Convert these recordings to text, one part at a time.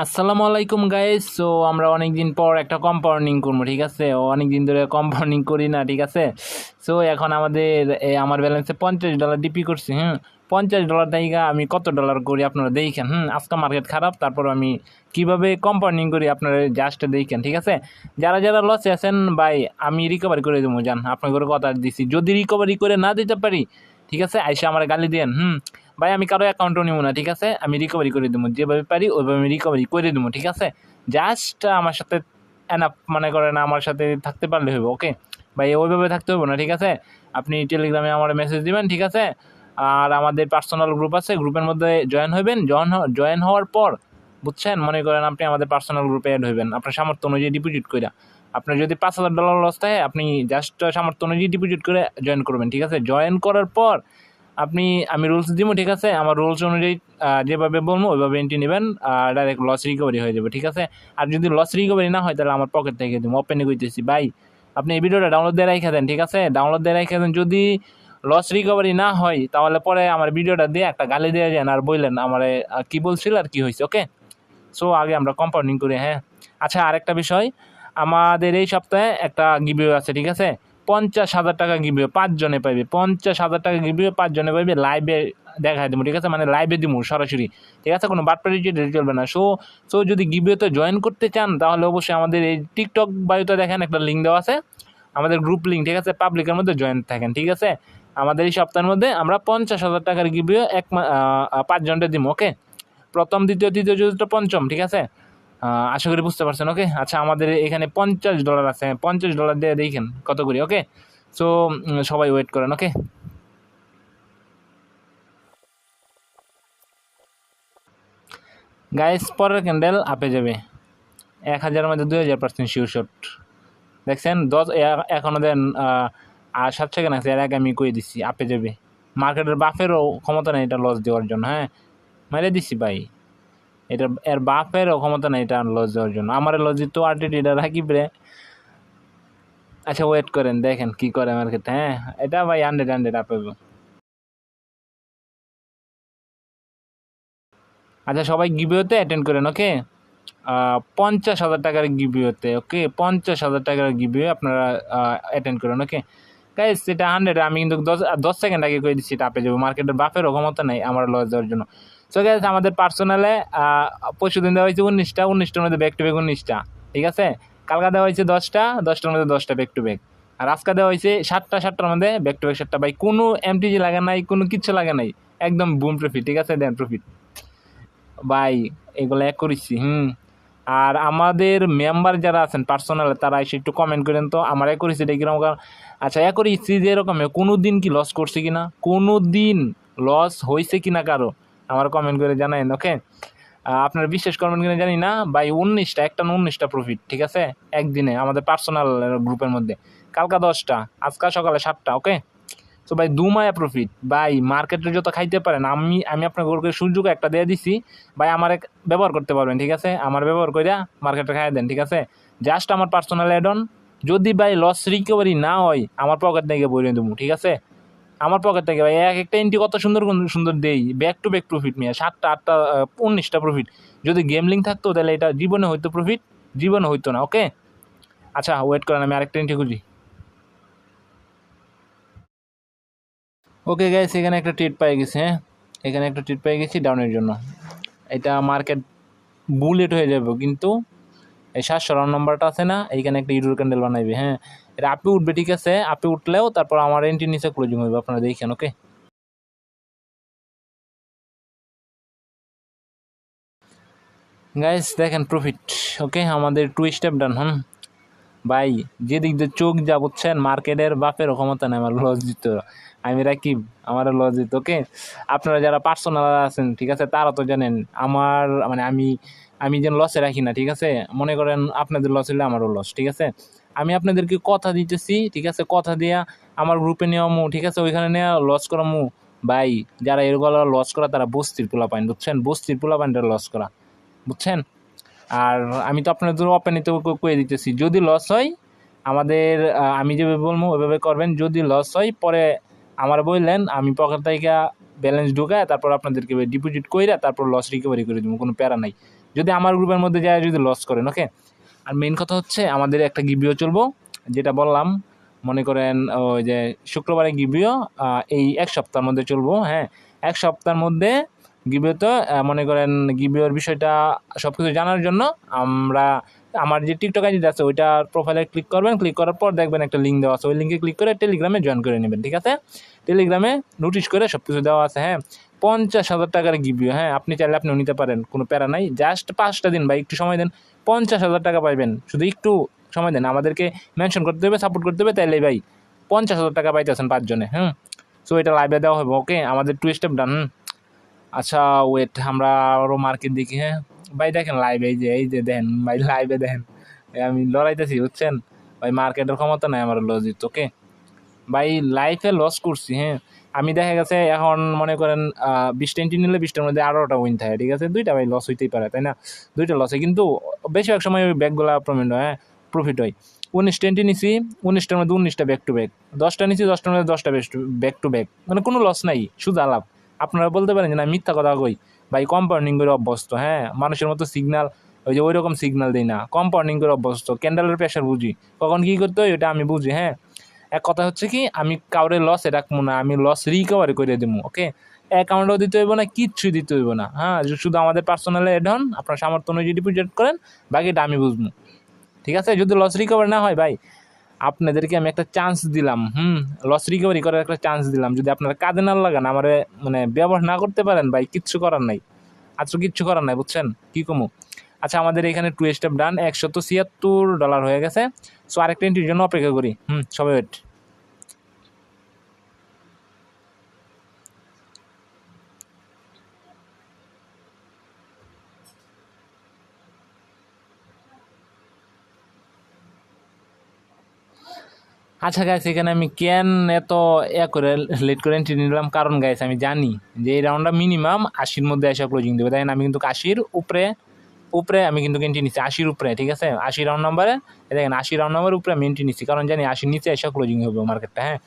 আসসালামু আলাইকুম guys. So আমরা অনেক দিন পর একটা কম্পাউন্ডিং করবো, ঠিক আছে? অনেক দিন ধরে কম্পাউন্ডিং করি না, ঠিক আছে? সো এখন আমার ব্যালেন্সে $50 ডিপি করছি। $50 থেকে আমি কত ডলার করি আপনারা দেখেন। আজকে মার্কেট খারাপ, তারপর আমি কিভাবে কম্পাউন্ডিং করি আপনারা জাস্ট দেখেন, ঠিক আছে? যারা যারা লসে আছেন ভাই, আমি রিকভারি করে দেবো, জান আপনাকে কথা দিছি। যদি রিকভারি করে না দিতে পারি, ঠিক আছে, আইসা আমার গালি দেন। ভাই আমি কারো অ্যাকাউন্টও নিব না, ঠিক আছে? আমি রিকভারি করে দেবো, যেভাবে পারি ওইভাবে আমি রিকভারি করে দেবো, ঠিক আছে? জাস্ট আমার সাথে এনাফ মনে করেন, আমার সাথে থাকতে পারলে হইব। ওকে ভাই, ওইভাবে থাকতে হইব না, ঠিক আছে? আপনি টেলিগ্রামে আমার মেসেজ দিবেন, ঠিক আছে? আর আমাদের পার্সোনাল গ্রুপ আছে, গ্রুপের মধ্যে জয়েন হইবেন। জয়েন হওয়ার পর বুঝছেন, মনে করেন আপনি আমাদের পার্সোনাল গ্রুপে অ্যাড হইবেন আপনার সামর্থ্য অনুযায়ী ডিপোজিট করে। আপনার যদি $5,000 লস থাকে, আপনি জাস্ট সামর্থ্য অনুযায়ী ডিপোজিট করে জয়েন করবেন, ঠিক আছে? জয়েন করার পর আমি রুলস দিব, ঠিক আছে? আমার রুলস অনুযায়ী যেভাবে বলবো ওইভাবে এন্ট্রি নেবেন, ডাইরেক্ট লস রিকভারি হয়ে যাবে, ঠিক আছে? আর যদি লস রিকভারি না হয়, তাহলে আমার পকেট থেকে দিব, ওপেনে কইতেছি ভাই। আপনি এই ভিডিওটা ডাউনলোড দিয়ে রেখে দেন, ঠিক আছে? ডাউনলোড দিয়ে রেখে দেন। যদি লস রিকভারি না হয়, তাহলে পরে আমার ভিডিওটা দিয়ে একটা গালি দিয়ে যান আর বললেন আমার কি বলছিল আর কি হয়েছে। ওকে, সো আগে আমরা কম্পাউন্ডিং করি। আচ্ছা, আরেকটা বিষয়, আমাদের এই সপ্তাহে একটা গিভওয়ে আছে, ঠিক আছে? $50,000 গিভওয়ে 5 জনে পাইবে। $50,000 গিভওয়ে 5 জনে পাইবে, লাইভে দেখাই দেবো, ঠিক আছে? মানে লাইভে দিব সরাসরি, ঠিক আছে? কোনো বাটপারি চলবে না। সো যদি গিভওয়েতে জয়েন করতে চান, তাহলে অবশ্যই আমাদের এই টিকটক বায়োতে দেখেন একটা লিঙ্ক দেওয়া আছে, আমাদের গ্রুপ লিঙ্ক, ঠিক আছে? পাবলিকের মধ্যে জয়েন থাকেন, ঠিক আছে? আমাদের এই সপ্তাহের মধ্যে আমরা $50,000 গিভওয়ে 5 জনটা দিব। ওকে, প্রথম, দ্বিতীয়, তৃতীয়, চতুর্থ, পঞ্চম, ঠিক আছে? আশা করি বুঝতে পারছেন। ওকে, আচ্ছা, আমাদের এখানে $50 আছে। $50 দিয়ে দেখেন কত করি। ওকে, সো সবাই ওয়েট করেন। ওকে গাইস, পরের ক্যান্ডেল আপে যাবে 1,000-এর মধ্যে 2,000% শিওর শট। দেখছেন 10 এখনো দেন, আর 7 সেকেন্ড আছে, এর আগে আমি কই দিচ্ছি আপে যাবে। মার্কেটের বাফেরও ক্ষমতা নেই এটা লস দেওয়ার জন্য। মেরে দিচ্ছি ভাই, এটা এর বাপেরও ক্ষমতা নেই এটা লস দেওয়ার জন্য। আমার লস দিত আরটিটি রাকিব রে। আচ্ছা, ওয়েট করেন, দেখেন কি করে মার্কেট। এটা ভাই 100 আপে। আচ্ছা, সবাই গিভিওতে অ্যাটেন্ড করেন। ওকে, $50,000 গিভিওতে। ওকে, $50,000 গিভিও আপনারা অ্যাটেন্ড করেন। ওকে গাইস, এটা 100, আমি কিন্তু 10 সেকেন্ড আগে করে দিচ্ছি, এটা আপে যাবো। মার্কেটের বাপের ক্ষমতা নেই আমার লস দেওয়ার জন্য। সো গাইস, আমাদের পার্সোনালে পরশু দিন দেওয়া হয়েছে 19টার মধ্যে ব্যাক টু ব্যাক 19টা, ঠিক আছে? কালকা দেওয়া হয়েছে 10টার মধ্যে 10টা ব্যাক টু ব্যাক। আর আজকে দেওয়া হয়েছে 7টার মধ্যে ব্যাক টু ব্যাক 7টা। ভাই কোনো এমটিজি লাগে নাই, কোনো কিচ্ছু লাগে নাই, একদম বুম প্রফিট, ঠিক আছে? দেন প্রফিট ভাই, এগুলো এক করেছি। আর আমাদের মেম্বার যারা আছেন পার্সোনালে, তারা এসে একটু কমেন্ট করেন তো আমার এক করেছি এটা কিরকম। আচ্ছা, এক করেছি যে এরকম কোনো দিন কি লস করছে কিনা, কোনো দিন লস হয়েছে কিনা কারো, আমার কমেন্ট করে জানাইন। ওকে, আপনারা বিশ্বাস করবেন কিনা জানি না ভাই, 19টা প্রফিট, ঠিক আছে? একদিনে আমাদের পার্সোনাল গ্রুপের মধ্যে। কালকা 10টা, আজকাল সকালে 7টা। ওকে, তো ভাই দুমায়া প্রফিট ভাই, মার্কেটে যত খাইতে পারেন। আমি আপনার গরুকে সুযোগ একটা দিয়ে দিছি ভাই, আমার ব্যবহার করতে পারবেন, ঠিক আছে? আমার ব্যবহার করে মার্কেটে খাইয়ে দেন, ঠিক আছে? জাস্ট আমার পার্সোনাল অ্যাড অন। যদি ভাই লস রিকভারি না হয়, আমার পকেট থেকে বইরে দেবো, ঠিক আছে? আমার পকেট থেকে ভাই এক একটা এন্ট্রি কত সুন্দর সুন্দর দেই, ব্যাক টু ব্যাক প্রফিট নিয়ে 7টা 8টা 19টা প্রফিট। যদি গেমলিং থাকতো তাহলে এটা জীবনে হইতো প্রফিট, জীবনে হইতো না। ওকে, আচ্ছা, ওয়েট করেন, আমি আরেকটা এন্ট্রি খুঁজি। ওকে গাইস, এখানে একটা ট্রিট পেয়ে গেছি। এখানে একটা ট্রিট পেয়ে গেছি ডাউনের জন্য। এটা মার্কেট বুলেট হয়ে যাবে, কিন্তু এই 700 রাউন্ড নাম্বারটা আছে না, এইখানে একটা ইউরো ক্যান্ডেল বানাইবে। এটা আপে উঠবে, ঠিক আছে? আপে উঠলেও তারপর আমার এন্ট্রি নিচে ক্লোজিং হইবে, আপনারা দেখেন। ওকে গাইস, দেখেন প্রফিট। ওকে, আমাদের 2 স্টেপ ডান। ভাই, যেদিক দিয়ে চোখ যা বুঝছেন, মার্কেটের বাপের ক্ষমতা নেই আমার লস দিত। আমি রাকিব, আমার লস দিত। ওকে, আপনারা যারা পার্সোনাল আছেন, ঠিক আছে, তারা তো জানেন আমার মানে আমি যেন লসে রাখি না, ঠিক আছে? মনে করেন আপনাদের লস হলে আমারও লস, ঠিক আছে? আমি আপনাদেরকে কথা দিতেছি, ঠিক আছে? কথা দিয়া আমার গ্রুপে নেওয়ামু, ঠিক আছে? ওইখানে নেওয়া লস করামু। ভাই, যারা এরকম লস করা, তারা বস্তির পোলা পাইন, বুঝছেন? বস্তির পোলা পাইনটা লস করা, বুঝছেন? আর আমি তো আপনাদের ওপেনে তো কয়ে দিতেছি, যদি লস হয় আমাদের আমি যেভাবে বলবো ওইভাবে করবেন। যদি লস হয় পরে আমার বললেন, আমি পকেট থেকে ব্যালেন্স ঢুকায় তারপর আপনাদেরকে ডিপোজিট কইরা তারপর লস রিকভারি করে দেবো, কোনো প্যারা নাই। যদি আমার গ্রুপের মধ্যে যায় যদি লস করেন, ওকে। আর মেইন কথা হচ্ছে আমাদের একটা গিবিও চলবো, যেটা বললাম, মনে করেন ওই যে শুক্রবারে গিবিও এই এক সপ্তাহের মধ্যে চলবো, হ্যাঁ। এক সপ্তাহের মধ্যে গিবিও তো মনে করেন গিবিওর বিষয়টা সব কিছু জানার জন্য আমার যে টিকটক আইডি আছে ওইটার প্রোফাইলে ক্লিক করবেন, ক্লিক করার পর দেখবেন একটা লিঙ্ক দেওয়া আছে, ওই লিঙ্কে ক্লিক করে টেলিগ্রামে জয়েন করে নেবেন, ঠিক আছে। টেলিগ্রামে নোটিশ করে সব কিছু দেওয়া আছে, হ্যাঁ। 50,000 টাকার গিবিও, হ্যাঁ। আপনি চাইলে আপনিও নিতে পারেন, কোনো প্যারা নাই। জাস্ট 5টা দিন ভাই, একটু সময় দেন, 50,000 টাকা পাইবেন। শুধু একটু সময় দেন, আমাদেরকে মেনশন করতে হবে, সাপোর্ট করতে হবে, তাইলে ভাই 50,000 টাকা পাইতেছেন 5 জনে, সো এটা লাইভে দেওয়া হবে, ওকে। আমাদের 2 স্টেপ ডান। আচ্ছা ওয়েট, আমরা আরও মার্কেট দেখি, হ্যাঁ ভাই। দেখেন লাইভে, এই যে দেখেন ভাই, লাইভে দেখেন আমি লড়াইতেছি, বুঝছেন ভাই। মার্কেটের ক্ষমতা নাই আমার লজিত, ওকে ভাই। লাইফে লস করছি, হ্যাঁ। আমি দেখা গেছে এখন মনে করেন 20টা এন্ট্রি নিলে 20টার মধ্যে 18টা উইন থাকে, ঠিক আছে। 2টা ভাই লস হইতেই পারে, তাই না। 2টা লস হয়, কিন্তু বেশিরভাগ সময় ওই ব্যাকগুলা প্রফিট হয়। 19টা এন্ট্রি নিছি, 19টার মধ্যে 19টা ব্যাক টু ব্যাক। 10টা নিছি, 10টার মধ্যে 10টা ব্যাক টু ব্যাক, মানে কোনো লস নাই, শুধু আলাপ। আপনারা বলতে পারেন যে না মিথ্যা কথা কই ভাই, কম্পাউন্ডিং করে অভ্যস্ত, হ্যাঁ। মানুষের মতো সিগনাল, ওই যে ওই রকম সিগনাল দিই না, কম্পাউন্ডিং করে অভ্যস্ত। ক্যান্ডেলের প্রেশার বুঝি, কখন কী করতে হয় ওটা আমি বুঝি, হ্যাঁ। এক কথা হচ্ছে কি, আমি কাউরে লসে রাখবো না, আমি লস রিকভারি করে দেবো, ওকে। অ্যাকাউন্টও দিতে হইব না, কিচ্ছু দিতে হইব না, হ্যাঁ। শুধু আমাদের পার্সোনালে অ্যাড হন, আপনার সামর্থ্য অনুযায়ী ডিপোজিট করেন, বাকিটা আমি বুঝবো, ঠিক আছে। যদি লস রিকভারি না হয় ভাই, আপনাদেরকে আমি একটা চান্স দিলাম, লস রিকভারি করার একটা চান্স দিলাম। যদি আপনারা কাজে না লাগান, আমার মানে ব্যবহার না করতে পারেন ভাই, কিচ্ছু করার নাই, আচ্ছা কিচ্ছু করার নাই, বুঝছেন কি কমু। আচ্ছা আমাদের এখানে 2 স্টেপ ডান, $176 হয়ে গেছে। সো আরেকটা এন্ট্রির জন্য অপেক্ষা করি, সবাই ওয়েট। আচ্ছা গাইস, এখানে আমি কেন এত করে লেট করে এন্ট্রি নিলাম, কারণ গাইস আমি জানি যে এই রাউন্ডটা মিনিমাম 80-র মধ্যে এসে ক্লোজিং দেবে, তাই না। আমি কিন্তু 80-র উপরে উপরে আমি কিন্তু এন্ট্রি নিচ্ছি, 80-র উপরে, ঠিক আছে। 80 রাউন্ড নাম্বারে দেখেন, 80 রাউন্ড নাম্বারের উপরে আমি এন্ট্রি নিচ্ছি, কারণ জানি 80-র নিচে এসে ক্লোজিং হবে মার্কেটটা, হ্যাঁ।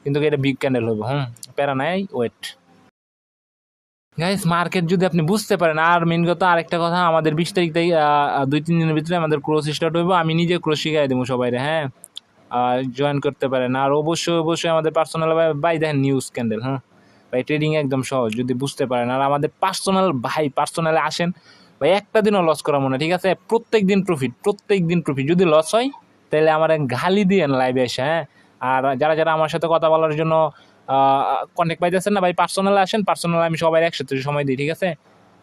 কিন্তু এটা বিগ ক্যান্ডেল হবে, প্যারা নাই, ওয়েট গাইস। মার্কেট যদি আপনি বুঝতে পারেন, আর মেন কথা আরেকটা কথা, আমাদের 20 তারিখ থেকে 2-3 দিনের ভিতরে আমাদের ক্রস স্টার্ট হইব। আমি নিজে ক্রস শিখাই দেবো সবাই, হ্যাঁ। জয়েন করতে পারেন। আর অবশ্যই আমাদের পার্সোনাল ভাই দেখেন নিউজ ক্যান্ডেল, ভাই ট্রেডিং একদম সহজ যদি বুঝতে পারেন। আর আমাদের পার্সোনালে আসেন ভাই, একটা দিনও লস করা মনে, ঠিক আছে। প্রত্যেক দিন প্রফিট। যদি লস হয় তাহলে আমার গালি দিয়েন লাইভে এসে, হ্যাঁ। আর যারা আমার সাথে কথা বলার জন্য কন্ট্যাক্ট পাইতেছেন না ভাই, পার্সোনালে আসেন। পার্সোনালে আমি সবাই একসাথে সময় দিই, ঠিক আছে।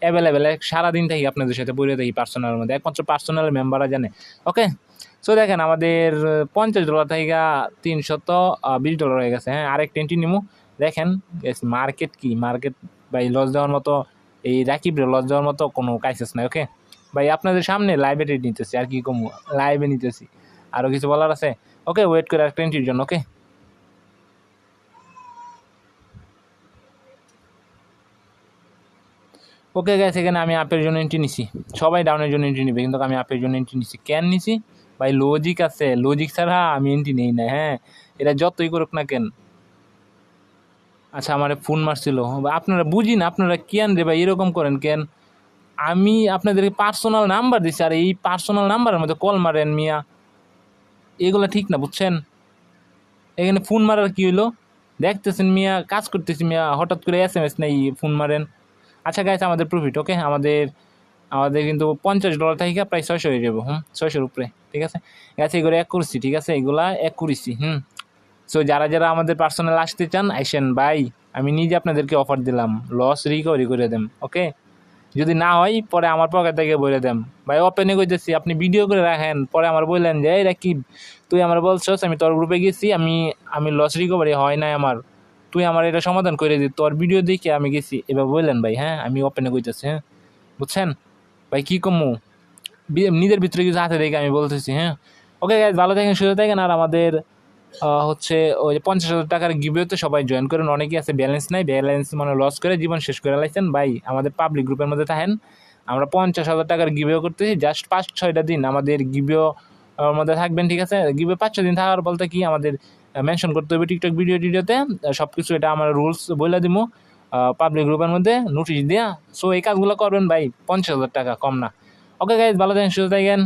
অ্যাভেলেবেল সারাদিন থাকি আপনাদের সাথে বলে থাকি পার্সোনালের মধ্যে, একমাত্র পার্সোনাল মেম্বাররা জানে, ওকে। সো দেখেন আমাদের $50 থেকে $320 হয়ে গেছে, হ্যাঁ। আরেক এন্ট্রি নিমু, দেখেন মার্কেট ভাই লস দেওয়ার মতো, এই রাকিব লস দেওয়ার মতো কোনো ক্রাইসিস নাই, ওকে ভাই। আপনাদের সামনে লাইভে ট্রেড নিতেছি, আর কি কমু, লাইভে নিতেছি। আরও কিছু বলার আছে, ওকে। ওয়েট করে একটা এন্ট্রির জন্য, ওকে। ওকে গাইস, এখানে আমি আপের জন্য এন্ট্রি নিছি, সবাই ডাউনের জন্য এন্ট্রি নিবে, কিন্তু আমি আপের জন্য এন্ট্রি নিছি। কেন নিছি ভাই, লজিক আছে, লজিক ছাড়া আমি এন্ট্রি নেই না, হ্যাঁ। এটা যতই করুক না কেন। আচ্ছা আমার ফোন মারছিল, আপনারা বুঝি না, আপনারা কেন রে ভাই এরকম করেন কেন। আমি আপনাদেরকে পার্সোনাল নাম্বার দিচ্ছি, আর এই পার্সোনাল নাম্বারের মধ্যে কল মারেন মিয়া, এগুলো ঠিক না, বুঝছেন। এখানে ফোন মারার কি হইলো, দেখতেছেন মিয়া, কাজ করতেছি মিয়া, হঠাৎ করে SMS নেই ফোন মারেন। আচ্ছা গাইস, আমাদের প্রফিট, ওকে। আমাদের কিন্তু $50 থেকে প্রায় 600 হয়ে যাবো, 600-র উপরে, ঠিক আছে। গাছ এগুলো এক করছি, ঠিক আছে, এগুলা এক করেছি, সো যারা আমাদের পার্সোনাল আসতে চান আইসেন ভাই, আমি নিজে আপনাদেরকে অফার দিলাম, লস রিকভারি করে দেন, ওকে। যদি না হয় পরে আমার পকেট থেকে বলে দেন ভাই, ওপেনে কইতেছি, আপনি ভিডিও করে রাখেন, পরে আমার বললেন যে এই রাকিব তুই আমার বলছস, আমি তোর গ্রুপে গেছি, আমি লস রিকভারি হয় নাই আমার, তুই আমার এটা সমাধান করে দিই, তোর ভিডিও দেখে আমি গেছি, এবার বললেন ভাই, হ্যাঁ। আমি ওপেনে কইতেছি, হ্যাঁ, বুঝছেন ভাই কি কমু, নিজের ভিতরে কিছু হাতে দেখে আমি বলতেছি, হ্যাঁ। ওকে গাইজ, ভালো থাকেন, সুস্থ থাকেন। আর আমাদের হচ্ছে ওই 50,000 টাকার গিভওয়েতে সবাই জয়েন করেন। অনেকেই আছে ব্যালেন্স নাই, ব্যালেন্স মানে লস করে জীবন শেষ করে লাইছেন ভাই, আমাদের পাবলিক গ্রুপের মধ্যে থাকেন। আমরা 50,000 টাকার গিভওয়ে করতেছি, জাস্ট 5-6টা দিন আমাদের গিভও মধ্যে থাকবেন, ঠিক আছে। গিভওয়ে 5-6 দিন থাকার বলতে কি, আমাদের মেনশন করতে হবে টিকটক ভিডিওতে সব কিছু, এটা আমার রুলস বলে দিব, পাবলিক গ্রুপের মধ্যে নোটিশ দেওয়া। সো এই কাজগুলো করবেন ভাই, 50,000 টাকা কম না। ওকে গাইজ, ভালো থাকেন, সুস্থ থাকেন।